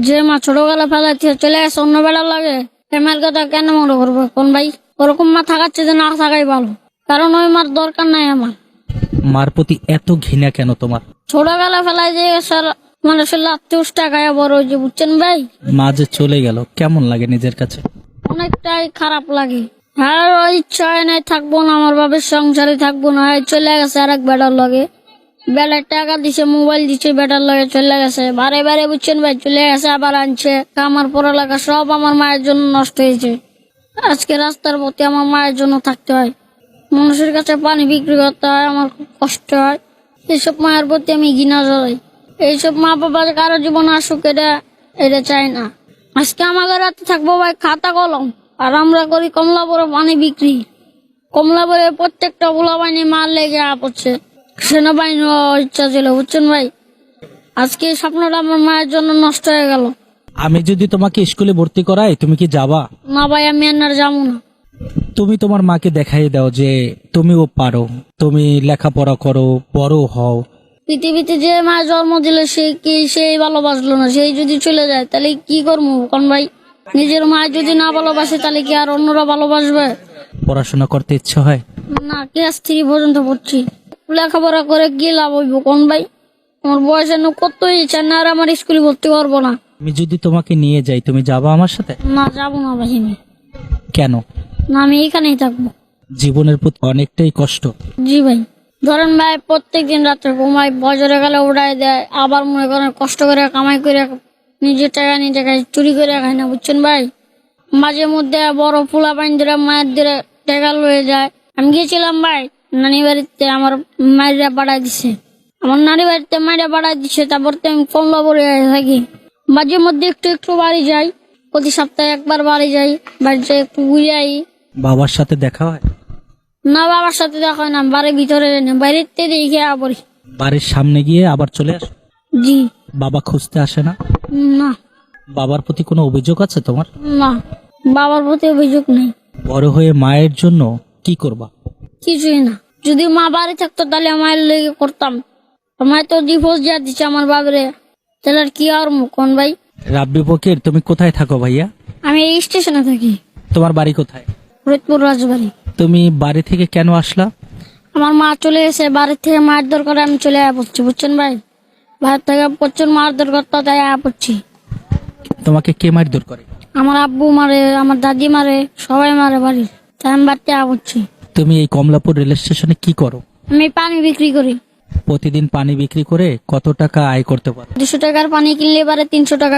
যে মা ছোটবেলা ফেলাচ্ছে চলে গেছে অন্য বেড়ার লাগে মায়ের কথা কেন মনে করবো কোন ভাই? ওরকম মা থাকাচ্ছে যে না থাকাই ভালো, কারণ ওই মার দরকার নাই আমার। মার প্রতি এত ঘৃণা কেন তোমার? ছোটবেলা ফেলায় যে স্যার মানুষের লাত্তি উষ্টা খায় বড় হয়েছে, বুঝছেন ভাই? মা যে চলে গেল কেমন লাগে নিজের কাছে? অনেকটাই খারাপ লাগে। হ্যাঁ, ওই ইচ্ছা হয় নাই থাকবো না, আমার বাবার সংসারে থাকবো না, চলে গেছে আর এক বেটার লগে। বেটার টাকা দিছে, মোবাইল দিছে, বেটার লগে চলে গেছে। বারে বারে বুঝছেন ভাই চলে গেছে, আবার আনছে। আমার পড়ালেখা সব আমার মায়ের জন্য নষ্ট হয়েছে। আজকে রাস্তার পথে আমার মায়ের জন্য থাকতে হয়, মানুষের কাছে পানি বিক্রি করতে হয়, আমার খুব কষ্ট হয়। এইসব মায়ের প্রতি আমি ঘৃণা জড়াই। এইসব মা বাবা কারো জীবন আসুক এটা চাই না। আজকে আমাদের রাতে থাকবো ভাই খাতা কলম, আর আমরা করি কমলাপুরে পানি বিক্রি। কমলাপুরে প্রত্যেকটা গোলা বাহিনী মার লেগে পড়ছে, সেনাবাহিনী হওয়ার ইচ্ছা ছিল, বুঝছেন ভাই? আজকে এই স্বপ্নটা আমার মায়ের জন্য নষ্ট হয়ে গেল। আমি যদি তোমাকে স্কুলে ভর্তি করাই তুমি কি যাবা? না ভাই, আমি আর যাবো না। তুমি তোমার মাকে দেখাই দাও যে তুমিও পারো, তুমি লেখাপড়া করো, বড় হও। পৃথিবীতে যে মা জন্ম দিল সেই ভালোবাসলো না, সেই যদি চলে যায় তাহলে কি করবো কোন ভাই? নিজের মা যদি না ভালোবাসে তাহলে কি আর অন্যরা ভালোবাসবে? পড়াশোনা করতে ইচ্ছে হয়? না, ক্লাস 3 পর্যন্ত পড়ছি। লেখাপড়া করে কি লাভ হইব কোন ভাই? আমার বয়স এনে কত ইচ্ছা না, আর আমার স্কুলে ভর্তি করবো না। আমি যদি তোমাকে নিয়ে যাই তুমি যাবা আমার সাথে? না, যাবো না ভাই আমি। কেন? না, আমি এখানেই থাকবো। জীবনের প্রতি অনেকটাই কষ্ট। জি ভাই, ধরেন ভাই প্রত্যেকদিন রাত্রে ঘুমাই, বজরে গেলে উড়াই দেয়, আবার মনে করেন কষ্ট করে কামাই করে নিজের টাকা নিজে খাই, চুরি করে খাই না, বুঝছেন ভাই? মাঝে মধ্যে বড় পোলা পাইন ধরে মায়ের ধরে টাকা লয়ে যায়। আমি গিয়েছিলাম ভাই নানি বাড়িতে, আমার মায়েরা বাড়াই দিছে, আমার নানি বাড়িতে মায়েরা বাড়াই দিছে। তারপর তো আমি কমলা পড়ে থাকি। মাঝে মধ্যে একটু একটু বাড়ি যাই, প্রতি সপ্তাহে একবার বাড়ি যাই, বাড়িতে একটু ঘুরে আই। বাবার সাথে দেখা হয়? না, বাবার সাথে দেখা হয় না, বাড়ির ভিতরে যাই না, বাইরেতে দেখে পড়ি। বাড়ির সামনে গিয়ে আবার চলে আসো? জি। বাবা খুঁজতে আসে না? না। বাবার প্রতি কোনো অভিযোগ আছে তোমার? না, বাবার প্রতি অভিযোগ নেই। বড় হয়ে মায়ের জন্য কি করবা? কিছুই না। যদি মা বাড়ি থাকতো তাহলে মায়ের লেগে করতাম। মায়ের তো ডিভোর্স দিয়ে দিচ্ছে আমার বাবারে, তাহলে আর কি আর কোন ভাই? রাব্বি ফকির, তুমি কোথায় থাকো ভাইয়া? আমি এই স্টেশনে থাকি, তোমার বাড়ি কোথায়? ফরিদপুর রাজবাড়ি। তুমি বাড়ি থেকে কেন আসলা? আমার মা চলে গেছে, বাড়ি থেকে মায়ের দরকারে আমি চলে পড়ছি, বুঝছেন ভাই? বাড়ি থেকে প্রচুর মার দরকার, তো তাই পড়ছি। তোমাকে কে মারধর করে? আমার আব্বু মারে, আমার দাদি মারে, সবাই মারে বাড়ির, তাই আমি বাড়িতে পড়ছি। তুমি এই কমলাপুর রেল স্টেশনে কি করো? আমি পানি বিক্রি করি। প্রতিদিন পানি বিক্রি করে কত টাকা আয় করতে পারো? 200 টাকার পানি কিনলে এবারে 300 টাকা